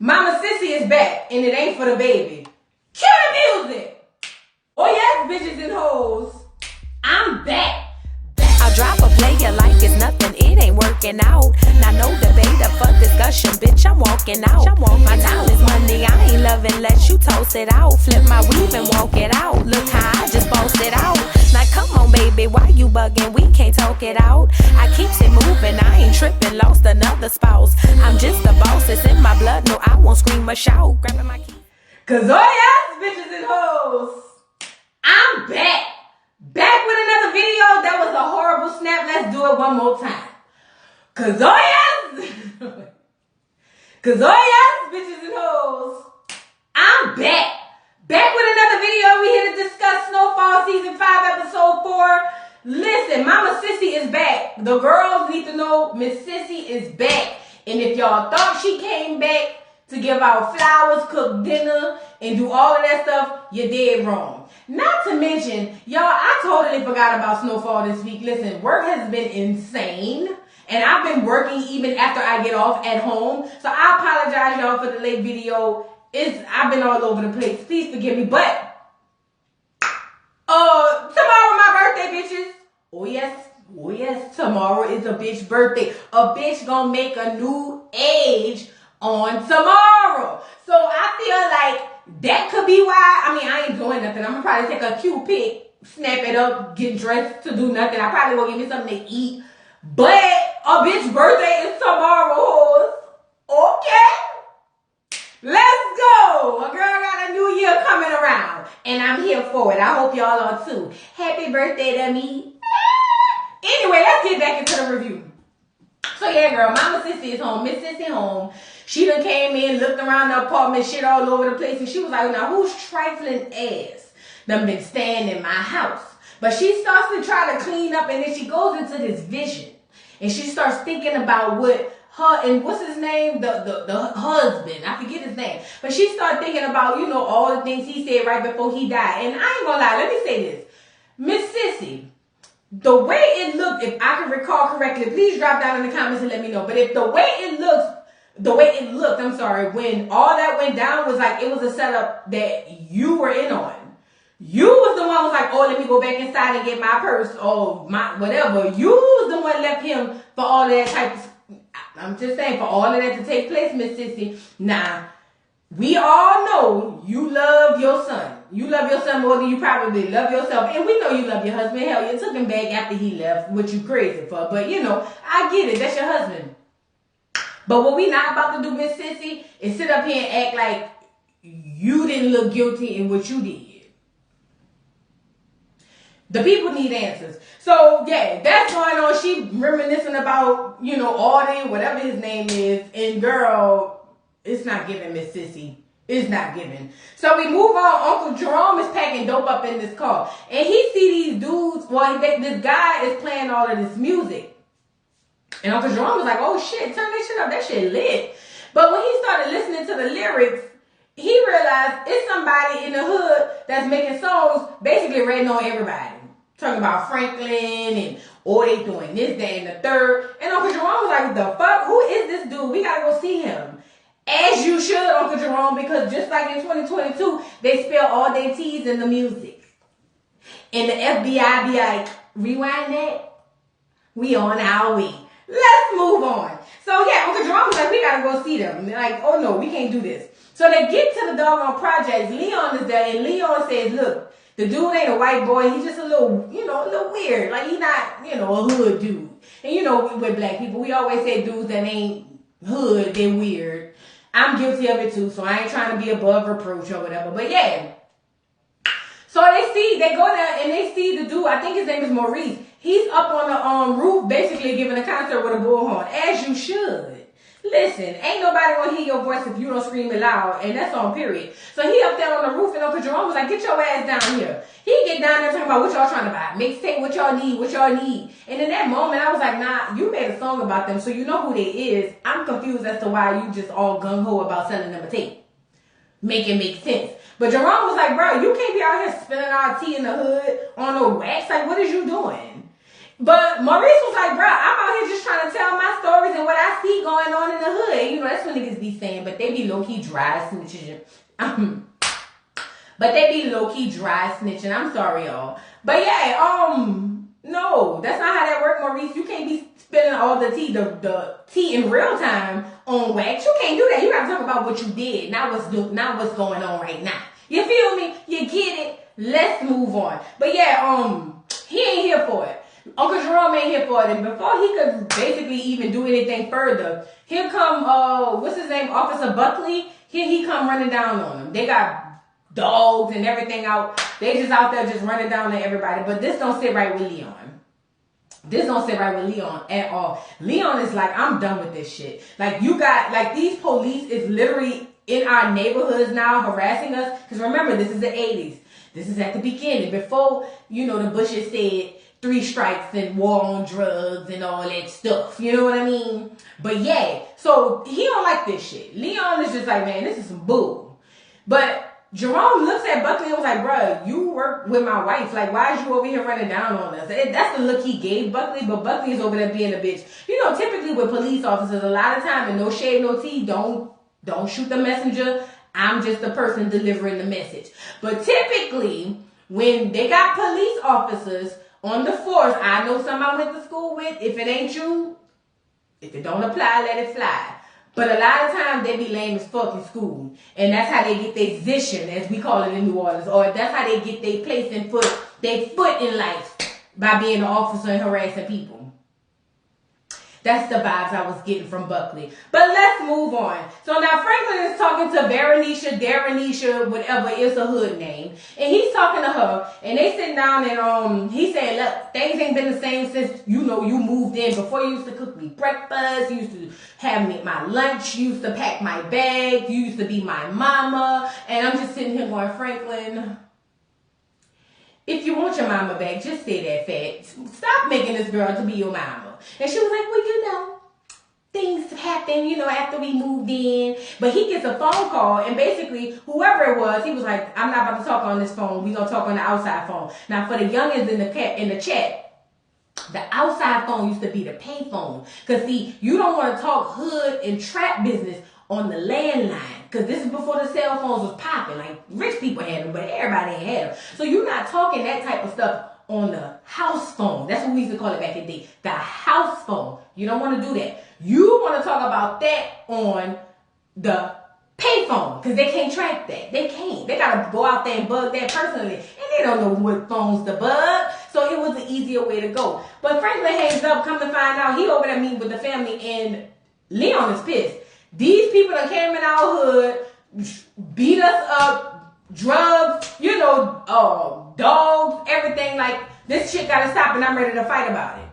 Mama Sissy is back, and it ain't for the baby. Cue the music! Oh yes, bitches and hoes, I'm back. I'll drop a player like it's nothing, it ain't working out. Now no debate up for discussion, bitch, I'm walking out. My time is money, I ain't loving unless you toast it out. Flip my weave and walk it out, look how I just boast it out. Now come on baby, why you bugging, we can't talk it out. I keeps it moving, I ain't tripping, lost another spouse. I'm just a boss, it's in my blood, no I won't scream or shout. Grabbing my keys. Cause oh yes, bitches and hoes, I'm back. Back with another video. That was a horrible snap. Let's do it one more time. Cause oh yes. Cause oh yes, bitches and hoes, I'm back. Back with another video. We here to discuss Snowfall Season 5, Episode 4. Listen, Mama Sissy is back. The girls need to know Miss Sissy is back. And if y'all thought she came back to give out flowers, cook dinner, and do all of that stuff, you did wrong. Not to mention, y'all, I totally forgot about Snowfall this week. Listen, work has been insane. And I've been working even after I get off at home. So I apologize, y'all, for the late video. I've been all over the place. Please forgive me. But tomorrow my birthday, bitches. Oh yes, tomorrow is a bitch birthday. A bitch gonna make a new age on tomorrow. So I feel like that could be why. I mean, I ain't doing nothing. I'm gonna probably take a cute pic, snap it up, get dressed to do nothing. I probably will give me something to eat. But a bitch birthday is tomorrow, hoes. Okay. Let's go. A girl got a new year coming around. And I'm here for it. I hope y'all are too. Happy birthday to me. Anyway, let's get back into the review. So yeah, girl, Mama Sissy is home. Miss Sissy home. She done came in, looked around the apartment, shit all over the place, and she was like, now who's trifling ass done been staying in my house? But she starts to try to clean up, and then she goes into this vision. And she starts thinking about what her, and what's his name? The husband. I forget his name. But she started thinking about, all the things he said right before he died. And I ain't gonna lie, let me say this. Miss Sissy, the way it looked, if I can recall correctly, please drop down in the comments and let me know. But if the way it looked, when all that went down was like, it was a setup that you were in on. You was the one who was like, oh, let me go back inside and get my purse or my whatever. You was the one left him for all of that type of, I'm just saying, for all of that to take place, Miss Sissy. Nah, we all know you love your son. You love your son more than you probably love yourself. And we know you love your husband. Hell, you took him back after he left, what you crazy for. But, I get it. That's your husband. But what we not about to do, Miss Sissy, is sit up here and act like you didn't look guilty in what you did. The people need answers. So, yeah, that's going on. She reminiscing about, Auden, whatever his name is. And, girl, it's not giving, Miss Sissy. It's not giving. So, we move on. Uncle Jerome is packing dope up in this car. And he see these dudes. Well, this guy is playing all of this music. And Uncle Jerome was like, oh, shit, turn that shit up. That shit lit. But when he started listening to the lyrics, he realized it's somebody in the hood that's making songs basically rating on everybody. Talking about Franklin and, they doing this, that, and the third. And Uncle Jerome was like, the fuck? Who is this dude? We gotta go see him. As you should, Uncle Jerome, because just like in 2022, they spill all their teas in the music. And the FBI be like, rewind that. We on our way. Let's move on. So yeah, Uncle Jerome was like, we gotta go see them. And they're like, oh no, we can't do this. So they get to the doggone projects. Leon is there, and Leon says, look, the dude ain't a white boy. He's just a little, a little weird. Like, he's not, a hood dude. And with black people, we always say dudes that ain't hood, they're weird. I'm guilty of it too, so I ain't trying to be above reproach or whatever. But yeah. So they go there and they see the dude, I think his name is Maurice. He's up on the roof basically giving a concert with a bullhorn, as you should. Listen, ain't nobody gonna hear your voice if you don't scream it loud, and that's on period. So he up there on the roof, and Uncle Jerome was like, get your ass down here. He get down there talking about what y'all trying to buy, mixtape, what y'all need. And in that moment, I was like, nah, you made a song about them, so you know who they is. I'm confused as to why you just all gung-ho about selling them a tape. Make it make sense. But Jerome was like, bro, you can't be out here spilling our tea in the hood on no wax. Like, what is you doing? But Maurice was like, bro, I'm out here just trying to tell my stories and what I see going on in the hood. You know, that's what niggas be saying, but they be low-key dry snitching. But they be low-key dry snitching. I'm sorry, y'all. But yeah, no, that's not how that works, Maurice. You can't be spilling all the tea in real time on wax. You can't do that. You gotta talk about what you did, not what's going on right now. You feel me? You get it? Let's move on. But yeah, he ain't here for it. Uncle Jerome ain't here for it. And before he could basically even do anything further, here come what's his name? Officer Buckley. Here he come running down on him. They got dogs and everything out. They just out there just running down on everybody. But this don't sit right with Leon. This don't sit right with Leon at all. Leon is like, I'm done with this shit. Like, you got, like, these police is literally in our neighborhoods now harassing us. Because remember, this is the 80s. This is at the beginning. Before, you know, the Bushes said 3 strikes and war on drugs and all that stuff. You know what I mean? But yeah, so he don't like this shit. Leon is just like, man, this is some bull. But Jerome looks at Buckley and was like, bruh, you work with my wife. Like, why is you over here running down on us? That's the look he gave Buckley, but Buckley is over there being a bitch. You know, typically with police officers, a lot of time, and no shade, no tea, don't shoot the messenger. I'm just the person delivering the message. But typically, when they got police officers on the force, I know some I went to school with. If it ain't you, if it don't apply, let it fly. But a lot of times they be lame as fuck in school. And that's how they get their position, as we call it in New Orleans. Or that's how they get their place in their foot in life, by being an officer and harassing people. That's the vibes I was getting from Buckley. But let's move on. So now Franklin is talking to Veronisha, Darrenisha, whatever is a hood name. And he's talking to her. And they sitting down and he's saying, look, things ain't been the same since, you know, you moved in. Before you used to cook me breakfast. You used to have me my lunch. You used to pack my bag. You used to be my mama. And I'm just sitting here going, Franklin, if you want your mama back, just say that fat. Stop making this girl to be your mama. And she was like, well, you know, things happen, you know, after we moved in. But he gets a phone call, and basically, whoever it was, he was like, I'm not about to talk on this phone. We're going to talk on the outside phone. Now, for the youngins in the chat, the outside phone used to be the pay phone. Because, see, you don't want to talk hood and trap business on the landline. Because this is before the cell phones was popping. Like, rich people had them, but everybody ain't had them. So you're not talking that type of stuff on the house phone. That's what we used to call it back in the day. The house phone. You don't want to do that. You want to talk about that on the pay phone. Because they can't track that. They can't. They got to go out there and bug that personally. And they don't know what phones to bug. So it was an easier way to go. But Franklin hangs up, come to find out, he over there meeting with the family, and Leon is pissed. These people that came in our hood, beat us up, drugs, you know, dogs, everything. Like, this shit gotta stop, and I'm ready to fight about it.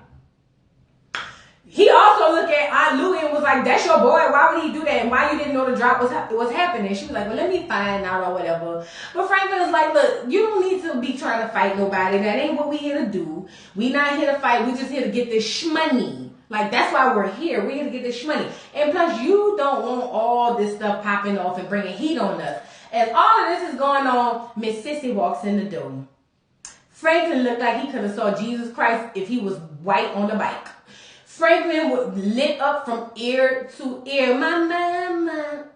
He also looked at Aunt Louie and was like, that's your boy, why would he do that? And why you didn't know the drop was happening? She was like, well, let me find out or whatever. But Franklin is like, look, you don't need to be trying to fight nobody. That ain't what we here to do. We not here to fight. We just here to get this shmoney. Like, that's why we're here. We're here to get this money. And plus, you don't want all this stuff popping off and bringing heat on us. As all of this is going on, Miss Sissy walks in the door. Franklin looked like he could have saw Jesus Christ if he was white on the bike. Franklin was lit up from ear to ear. My mama.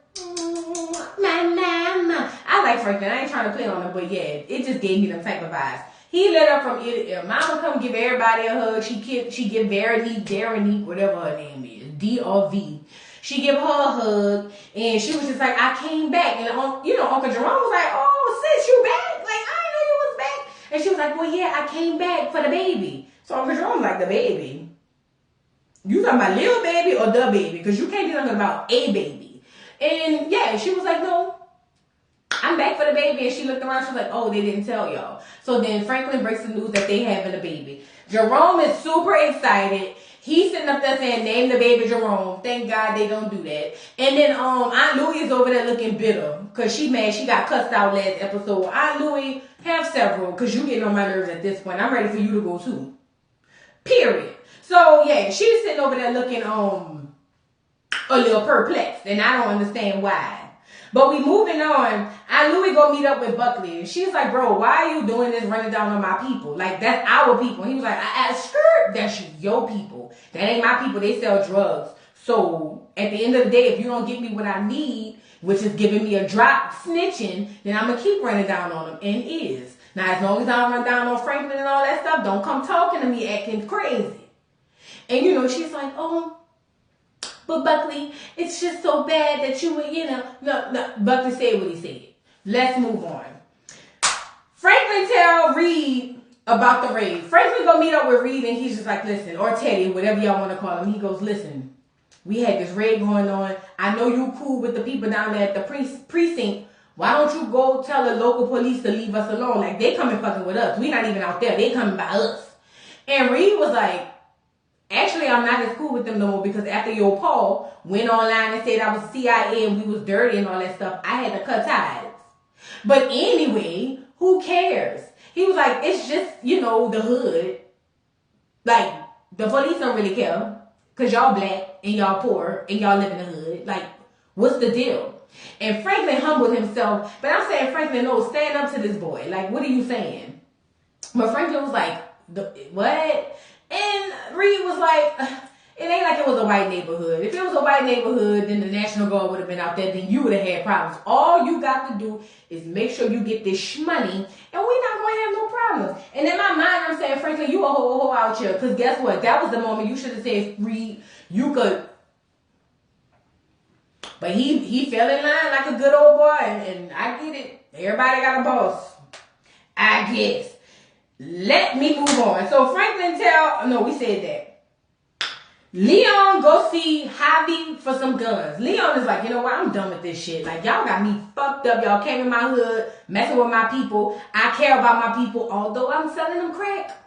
My mama. I like Franklin. I ain't trying to play on him, but yeah, it just gave me them type of vibes. He lit up from ear to ear. Mama come give everybody a hug. She give Darrenique, whatever her name is, D-R-V. She give her a hug, and she was just like, I came back. And, you know, Uncle Jerome was like, oh, sis, you back? Like, I didn't know you was back. And she was like, well, yeah, I came back for the baby. So Uncle Jerome was like, the baby? You talking about little baby or the baby? Because you can't be talking about a baby. And, yeah, she was like, no. I'm back for the baby. And she looked around. She was like, oh, they didn't tell y'all. So then Franklin breaks the news that they having a baby. Jerome is super excited. He's sitting up there saying, name the baby Jerome. Thank God they don't do that. And then Aunt Louie is over there looking bitter. Because she mad. She got cussed out last episode. Aunt Louie, have several. Because you getting on my nerves at this point. I'm ready for you to go too. Period. So, yeah, she's sitting over there looking a little perplexed. And I don't understand why. But we moving on. Louie go meet up with Buckley. And she's like, bro, why are you doing this running down on my people? Like, that's our people. And he was like, I asked her, that's your people. That ain't my people. They sell drugs. So at the end of the day, if you don't give me what I need, which is giving me a drop snitching, then I'm going to keep running down on them. And is. Now, as long as I don't run down on Franklin and all that stuff, don't come talking to me acting crazy. And, you know, she's like, oh, but Buckley, it's just so bad that you would, you know. No, Buckley said what he said. Let's move on. Franklin tell Reed about the raid. Franklin go meet up with Reed and he's just like, listen, or Teddy, whatever y'all want to call him. He goes, listen, we had this raid going on. I know you cool with the people down there at the precinct. Why don't you go tell the local police to leave us alone? Like, they coming fucking with us. We not even out there. They coming by us. And Reed was like, actually, I'm not as cool with them no more because after your Paul went online and said I was CIA and we was dirty and all that stuff, I had to cut ties. But anyway, who cares? He was like, it's just, you know, the hood. Like, the police don't really care because y'all black and y'all poor and y'all live in the hood. Like, what's the deal? And Franklin humbled himself. But I'm saying, Franklin, no, stand up to this boy. Like, what are you saying? But Franklin was like, what? And Reed was like, it ain't like it was a white neighborhood. If it was a white neighborhood, then the National Guard would have been out there. Then you would have had problems. All you got to do is make sure you get this money, and we're not going to have no problems. And in my mind, I'm saying, Franklin, you a whole out here. Because guess what? That was the moment you should have said, Reed, you could. But he fell in line like a good old boy, and I get it. Everybody got a boss. I guess. Let me move on. So Franklin we said that. Leon go see Javi for some guns. Leon is like, you know what? I'm done with this shit. Like, y'all got me fucked up. Y'all came in my hood, messing with my people. I care about my people, although I'm selling them crack.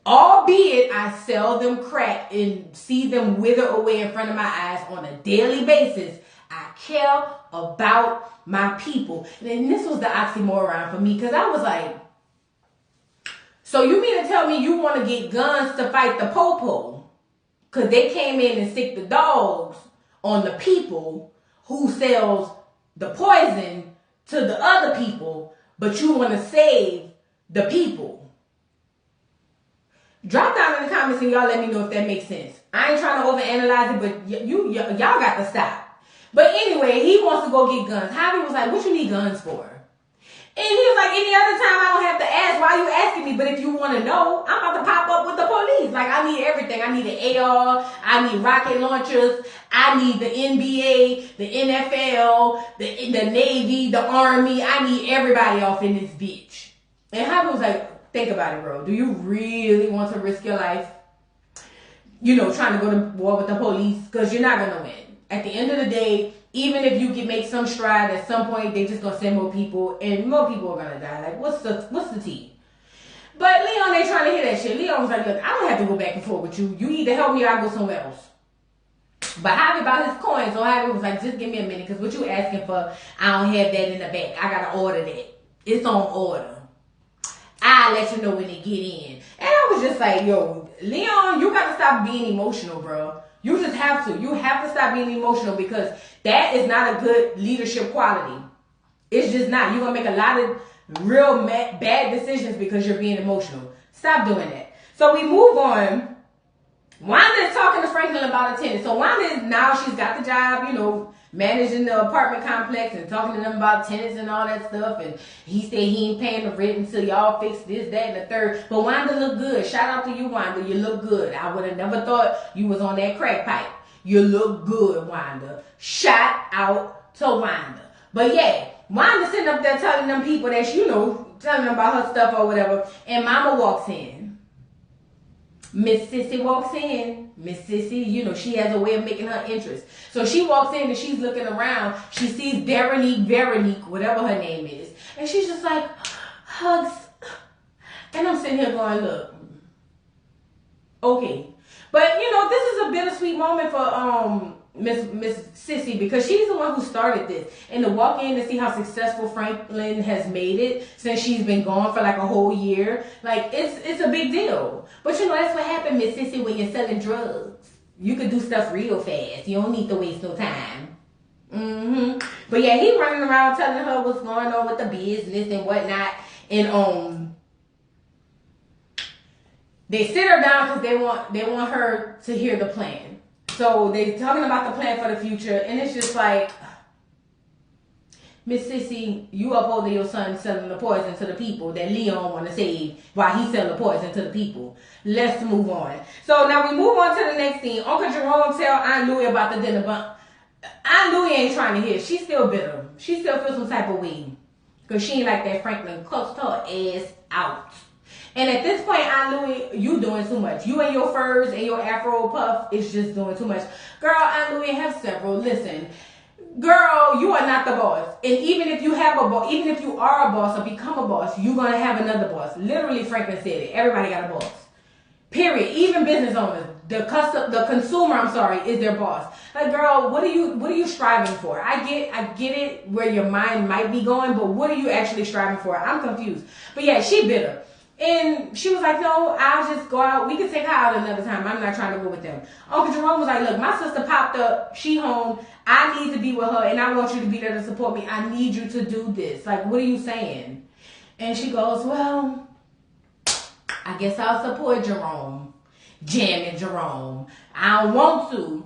Albeit I sell them crack and see them wither away in front of my eyes on a daily basis. I care about my people. And this was the oxymoron for me because I was like, so you mean to tell me you want to get guns to fight the popo? Because they came in and sick the dogs on the people who sells the poison to the other people, but you want to save the people. Drop down in the comments and y'all let me know if that makes sense. I ain't trying to overanalyze it, but y'all got to stop. But anyway, he wants to go get guns. Javi was like, what you need guns for? And he was like, any other time I don't have to ask, why you asking me? But if you want to know, I'm about to pop up with the police. Like, I need everything. I need an AR. I need rocket launchers. I need the NBA, the NFL, the Navy, the Army. I need everybody off in this bitch. And Javi was like, think about it, bro. Do you really want to risk your life? You know, trying to go to war with the police? Because you're not going to win. At the end of the day, even if you can make some stride, at some point they just gonna send more people, and more people are gonna die. Like, what's the tea? But Leon ain't trying to hear that shit. Leon was like, look, I don't have to go back and forth with you. You either help me or I go somewhere else. But Javi about his coins, so Javi was like, just give me a minute, because what you asking for, I don't have that in the back. I gotta order that. It's on order. I'll let you know when they get in. And I was just like, yo, Leon, you gotta stop being emotional, bro. You just have to. You have to stop being emotional because that is not a good leadership quality. It's just not. You're going to make a lot of real bad decisions because you're being emotional. Stop doing that. So we move on. Wanda is talking to Franklin about a tenant. So Wanda is now, she's got the job, you know, managing the apartment complex and talking to them about tenants and all that stuff. And he said he ain't paying the rent until y'all fix this, that, and the third. But Wanda look good. Shout out to you, Wanda. You look good. I would have never thought you was on that crack pipe. You look good, Wanda. Shout out to Wanda. But yeah, Wanda sitting up there telling them people that, you know, telling them about her stuff or whatever. And Mama walks in. Miss Sissy walks in. Miss Sissy, you know, she has a way of making her interest. So she walks in and she's looking around. She sees Veronique, whatever her name is. And she's just like, hugs. And I'm sitting here going, look, okay. But, you know, this is a bittersweet moment for Miss Sissy because she's the one who started this. And to walk in and see how successful Franklin has made it since she's been gone for like a whole year, like, it's a big deal. But, you know, that's what happened, Miss Sissy, when you're selling drugs. You could do stuff real fast. You don't need to waste no time. But yeah, he running around telling her what's going on with the business and whatnot. And they sit her down because they want her to hear the plan. So they talking about the plan for the future, and it's just like, Miss Sissy, you upholding your son selling the poison to the people that Leon want to save while he selling the poison to the people. Let's move on. So now we move on to the next scene. Uncle Jerome tell Aunt Louie about the dinner, but Aunt Louie ain't trying to hear. She's still bitter. She still feels some type of way because she ain't like that Franklin cussed her ass out. And at this point, Aunt Louie, you doing too much. You and your furs and your Afro puff is just doing too much. Girl, Aunt Louie have several. Listen. Girl, you are not the boss. And even if you have a boss, even if you are a boss or become a boss, you're going to have another boss. Literally, Franklin said it. Everybody got a boss. Period. Even business owners. The consumer, is their boss. Like, girl, what are you striving for? I get it where your mind might be going, but what are you actually striving for? I'm confused. But yeah, she bitter. And she was like, no, I'll just go out. We can take her out another time. I'm not trying to go with them. Uncle Jerome was like, look, my sister popped up. She home. I need to be with her, and I want you to be there to support me. I need you to do this. Like, what are you saying? And she goes, well, I guess I'll support Jerome. Jamming Jerome. I don't want to,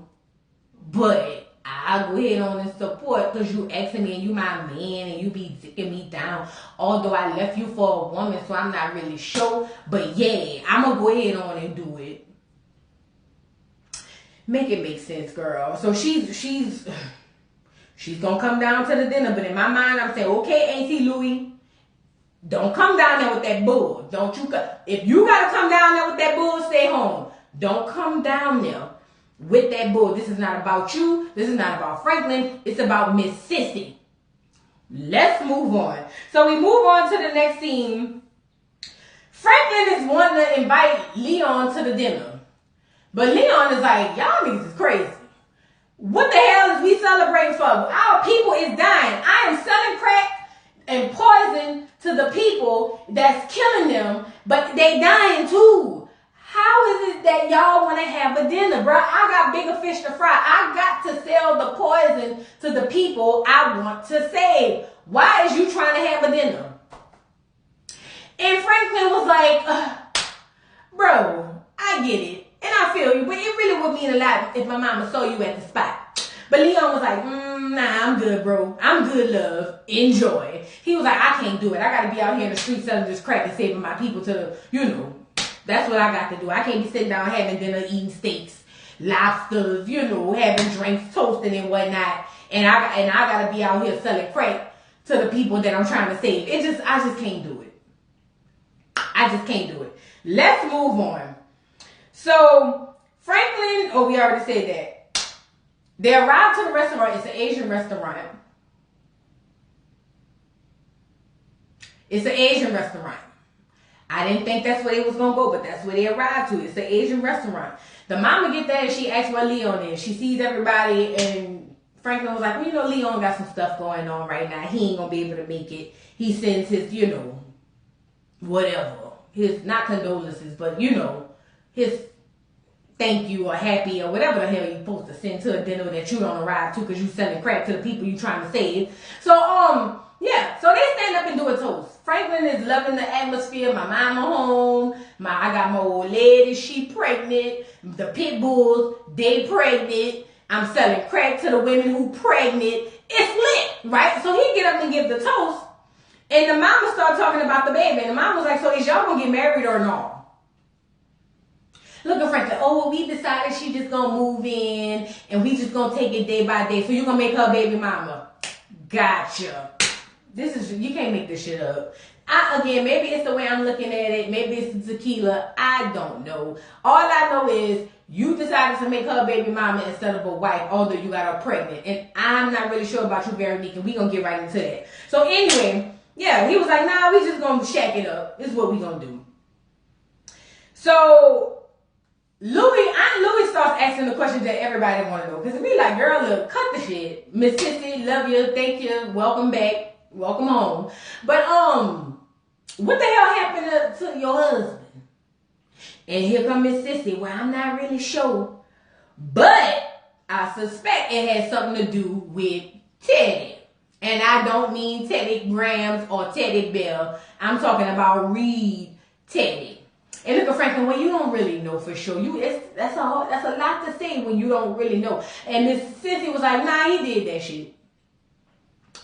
but I'll go ahead on and support because you asking me and you my man and you be dicking me down. Although I left you for a woman, so I'm not really sure. But yeah, I'm going to go ahead on and do it. Make it make sense, girl. So she's going to come down to the dinner. But in my mind, I'm saying, okay, Auntie Louie, don't come down there with that bull. Don't you? If you got to come down there with that bull, stay home. Don't come down there with that bull. This is not about you. This is not about Franklin. It's about Miss Sissy. Let's move on. So we move on to the next scene. Franklin is wanting to invite Leon to the dinner. But Leon is like, y'all niggas is crazy. What the hell is we celebrating for? Our people is dying. I am selling crack and poison to the people that's killing them, but they dying too. How is it that y'all want to have a dinner, bro? I got bigger fish to fry. I got to sell the poison to the people I want to save. Why is you trying to have a dinner? And Franklin was like, bro, I get it. And I feel you, but it really would mean a lot if my mama saw you at the spot. But Leon was like, nah, I'm good, bro. I'm good, love. Enjoy. He was like, I can't do it. I got to be out here in the street selling this crack and saving my people to the, that's what I got to do. I can't be sitting down having dinner, eating steaks, lobsters, having drinks, toasting and whatnot. And I got to be out here selling crack to the people that I'm trying to save. I just can't do it. I just can't do it. Let's move on. So, Franklin, we already said that. They arrived to the restaurant. It's an Asian restaurant. It's an Asian restaurant. I didn't think that's where they was going to go, but that's where they arrived to. It's an Asian restaurant. The mama get there and she asks where Leon is. She sees everybody and Franklin was like, well, Leon got some stuff going on right now. He ain't going to be able to make it. He sends his, whatever. His, not condolences, but, his thank you or happy or whatever the hell you're supposed to send to a dinner that you don't arrive to because you selling crack to the people you trying to save. So, yeah. So they stand up and do a toast. Franklin is loving the atmosphere. My mama home. I got my old lady. She pregnant. The pit bulls, they pregnant. I'm selling crack to the women who pregnant. It's lit, right? So he get up and give the toast. And the mama start talking about the baby. And the mama was like, so is y'all going to get married or no? Look at Franklin. Oh, we decided she just going to move in. And we just going to take it day by day. So you're going to make her baby mama. Gotcha. You can't make this shit up. Again, maybe it's the way I'm looking at it. Maybe it's the tequila. I don't know. All I know is you decided to make her a baby mama instead of a wife, although you got her pregnant. And I'm not really sure about you, Veronique, and we going to get right into that. So anyway, yeah, he was like, nah, we just going to shack it up. This is what we going to do. So Aunt Louie starts asking the questions that everybody want to know. Because it be like, girl, look, cut the shit. Miss Sissy, love you, thank you, welcome back. Welcome home. But what the hell happened to your husband? And here come Miss Sissy. Well, I'm not really sure, but I suspect it had something to do with Teddy. And I don't mean Teddy Grahams or Teddy Bell. I'm talking about Reed Teddy. And look at Franklin, well, you don't really know for sure. That's a lot to say when you don't really know. And Miss Sissy was like, nah, he did that shit.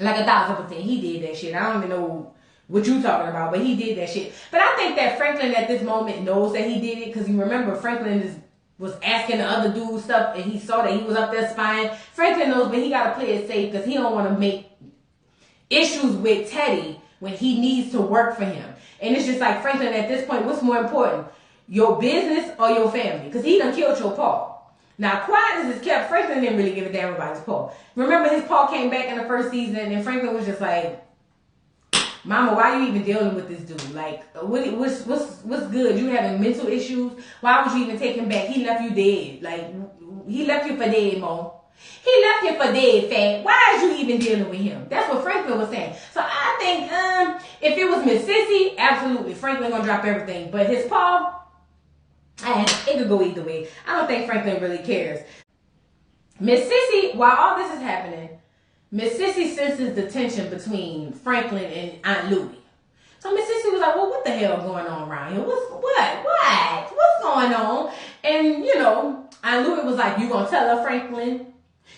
Like 1,000%, he did that shit. I don't even know what you talking about, but he did that shit. But I think that Franklin at this moment knows that he did it, because you remember Franklin was asking the other dude stuff, and he saw that he was up there spying. Franklin knows, but he got to play it safe, because he don't want to make issues with Teddy when he needs to work for him. And it's just like, Franklin, at this point, what's more important? Your business or your family? Because he done killed your pa. Now, quiet as it's kept, Franklin didn't really give a damn about his pa. Remember, his pa came back in the first season, and Franklin was just like, Mama, why are you even dealing with this dude? Like, what's good? You having mental issues? Why would you even take him back? He left you dead. Like, he left you for dead, Mo. He left you for dead, fat. Why is you even dealing with him? That's what Franklin was saying. So I think, if it was Miss Sissy, absolutely, Franklin gonna drop everything. But his pa, it could go either way. I don't think Franklin really cares. Miss Sissy, while all this is happening, Miss Sissy senses the tension between Franklin and Aunt Louie. So Miss Sissy was like, well, what the hell going on around here? What's going on? And, you know, Aunt Louie was like, you gonna tell her, Franklin?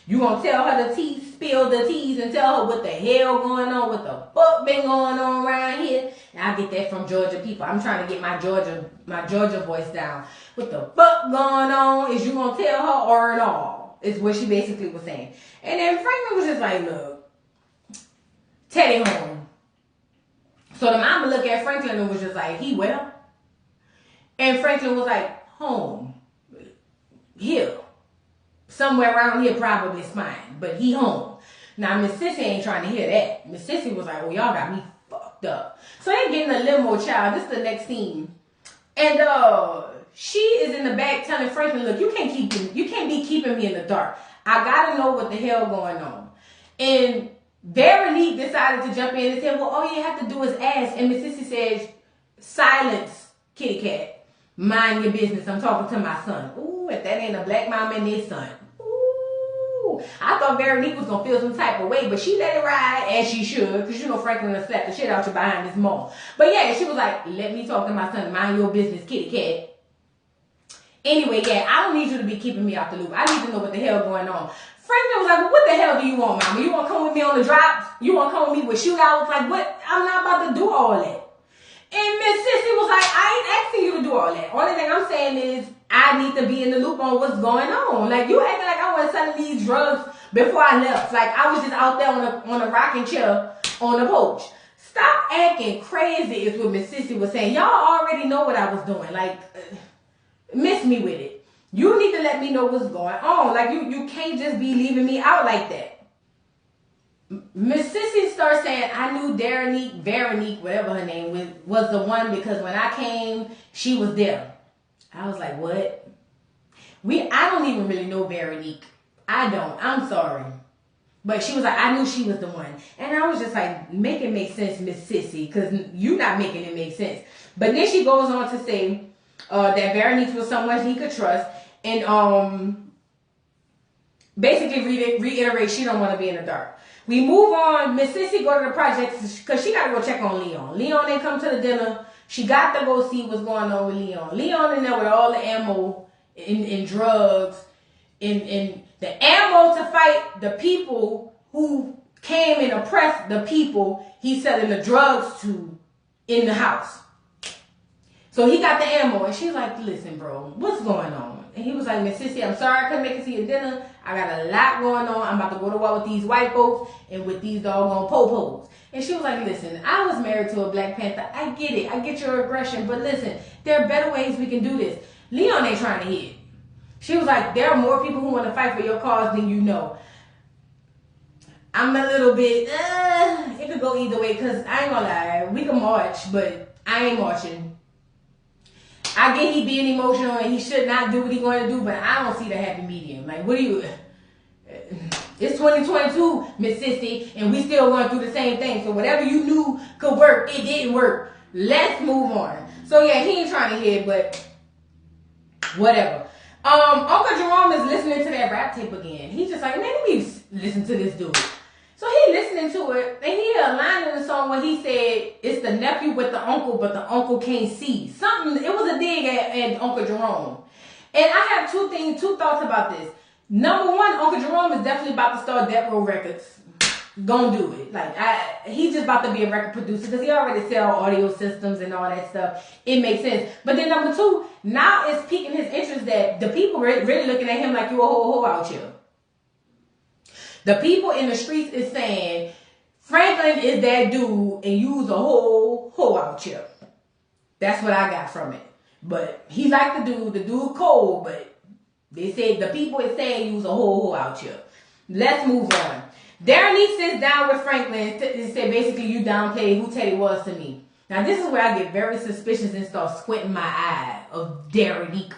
You gonna tell her the tea, spill the teas, and tell her what the hell going on, what the fuck been going on around here? And I get that from Georgia people. I'm trying to get my Georgia voice down. What the fuck going on? Is you gonna tell her or no? Is what she basically was saying. And then Franklin was just like, look, Teddy home. So the mama looked at Franklin and was just like, he well? And Franklin was like, home. Here. Somewhere around here, probably spine, but he home. Now, Miss Sissy ain't trying to hear that. Miss Sissy was like, well, y'all got me fucked up. So they getting a limo, child. This is the next scene. And she is in the back telling Franklin, look, you can't be keeping me in the dark. I gotta know what the hell going on. And Veronique decided to jump in and say, well, all you have to do is ask. And Miss Sissy says, silence, kitty cat. Mind your business. I'm talking to my son. Ooh, if that ain't a black mama and his son. Ooh. I thought Veronique was going to feel some type of way, but she let it ride, as she should, because you know Franklin will slap the shit out you behind this mall. But yeah, she was like, let me talk to my son. Mind your business, kitty cat. Anyway, yeah, I don't need you to be keeping me off the loop. I need to know what the hell going on. Franklin was like, well, what the hell do you want, mama? You want to come with me on the drops? You want to come with me with shootouts? Like, what? I'm not about to do all that. And Miss Sissy was like, I ain't asking you to do all that. Only thing I'm saying is, I need to be in the loop on what's going on. Like, you acting like I was selling these drugs before I left. Like, I was just out there on a rocking chair on the porch. Stop acting crazy is what Miss Sissy was saying. Y'all already know what I was doing. Like, miss me with it. You need to let me know what's going on. Like, you can't just be leaving me out like that. Miss Sissy starts saying, I knew Veronique, whatever her name was the one, because when I came, she was there. I was like, what? I don't even really know Veronique. I don't. I'm sorry. But she was like, I knew she was the one. And I was just like, make it make sense, Miss Sissy, because you're not making it make sense. But then she goes on to say that Veronique was someone he could trust. And basically reiterate she don't want to be in the dark. We move on. Miss Sissy go to the projects because she got to go check on Leon. Leon didn't come to the dinner. She got to go see what's going on with Leon. Leon in there with all the ammo and drugs and the ammo to fight the people who came and oppressed the people he's selling the drugs to in the house. So he got the ammo, and she's like, listen, bro, what's going on? And he was like, Miss Sissy, I'm sorry I couldn't make it to your dinner. I got a lot going on. I'm about to go to war with these white folks and with these doggone po-pos. And she was like, listen, I was married to a Black Panther. I get it. I get your aggression. But listen, there are better ways we can do this. Leon ain't trying to hit. She was like, there are more people who want to fight for your cause than you know. I'm a little bit, it could go either way, because I ain't gonna lie. We can march, but I ain't marching. I get he being emotional and he should not do what he's going to do, but I don't see the happy medium. Like, what do you... It's 2022, Miss Sissy, and we still going through the same thing. So whatever you knew could work, it didn't work. Let's move on. So yeah, he ain't trying to hit, but whatever. Uncle Jerome is listening to that rap tape again. He's just like, man, let me listen to this dude. So he listening to it, and he had a line in the song where he said, it's the nephew with the uncle, but the uncle can't see. Something, it was a dig at Uncle Jerome. And I have two thoughts about this. Number one, Uncle Jerome is definitely about to start Death Row Records. Gonna do it. Like, he's just about to be a record producer because he already sell audio systems and all that stuff. It makes sense. But then number two, now it's piquing his interest that the people really looking at him like you a ho out here. The people in the streets is saying, Franklin is that dude and you's a whole ho out here. That's what I got from it. But he like the dude cold, but they said the people is saying you's a whole ho out here. Let's move on. Darren sits down with Franklin and said basically you downplayed who Teddy was to me. Now this is where I get very suspicious and start squinting my eye of Veronique,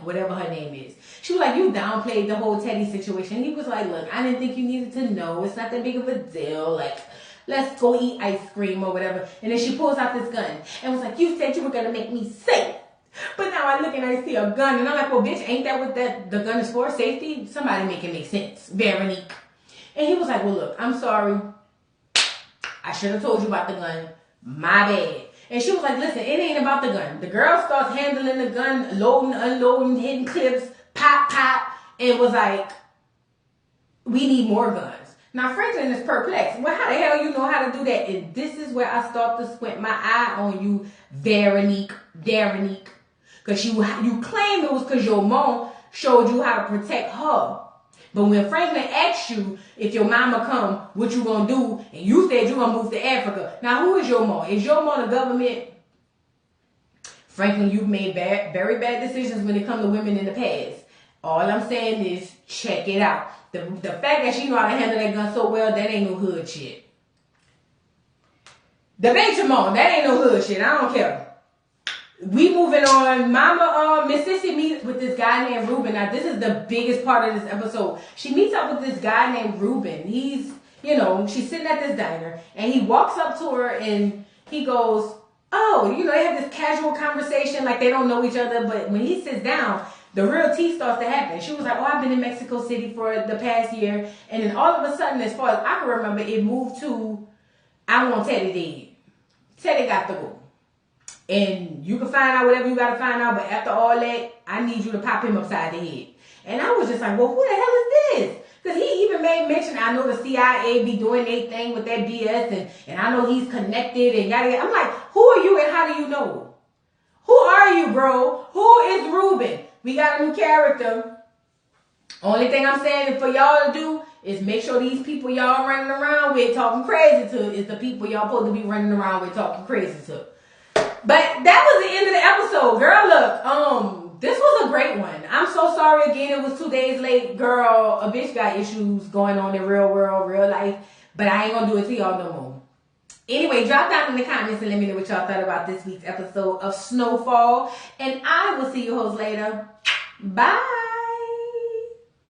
whatever her name is. She was like, you downplayed the whole Teddy situation. He was like, look, I didn't think you needed to know. It's not that big of a deal. Like, let's go eat ice cream or whatever. And then she pulls out this gun and was like, you said you were going to make me safe. But now I look and I see a gun and I'm like, well, bitch, ain't that what the gun is for? Safety? Somebody make it make sense. Veronique. And he was like, well, look, I'm sorry. I should have told you about the gun. My bad. And she was like, listen, it ain't about the gun. The girl starts handling the gun, loading, unloading, hitting clips, pop, and was like, we need more guns. Now, Franklin is perplexed. Well, how the hell you know how to do that? And this is where I start to squint my eye on you, Veronique. Because you claim it was because your mom showed you how to protect her. But when Franklin asked you if your mama come, what you gonna do? And you said you gonna move to Africa. Now, who is your mom? Is your mom the government? Franklin, you've made very bad decisions when it comes to women in the past. All I'm saying is check it out. The fact that she know how to handle that gun so well, that ain't no hood shit. Debate your mom. That ain't no hood shit. I don't care. We moving on. Mama, Miss Sissy meets with this guy named Ruben. Now, this is the biggest part of this episode. She meets up with this guy named Ruben. He's, she's sitting at this diner, and he walks up to her, and he goes, oh, they have this casual conversation like they don't know each other, but when he sits down, the real tea starts to happen. She was like, oh, I've been in Mexico City for the past year, and then all of a sudden, as far as I can remember, it moved to, I want Teddy dead. Teddy got to go. And you can find out whatever you got to find out, but after all that, I need you to pop him upside the head. And I was just like, well, who the hell is this? Because he even made mention, I know the CIA be doing their thing with that BS, and I know he's connected and yada yada. I'm like, who are you and how do you know? Who are you, bro? Who is Ruben? We got a new character. Only thing I'm saying for y'all to do is make sure these people y'all running around with talking crazy to is the people y'all supposed to be running around with talking crazy to. But that was the end of the episode. Girl, look, this was a great one. I'm so sorry again. It was 2 days late. Girl, a bitch got issues going on in real world, real life. But I ain't gonna do it to y'all no more. Anyway, drop down in the comments and let me know what y'all thought about this week's episode of Snowfall. And I will see you hoes later. Bye.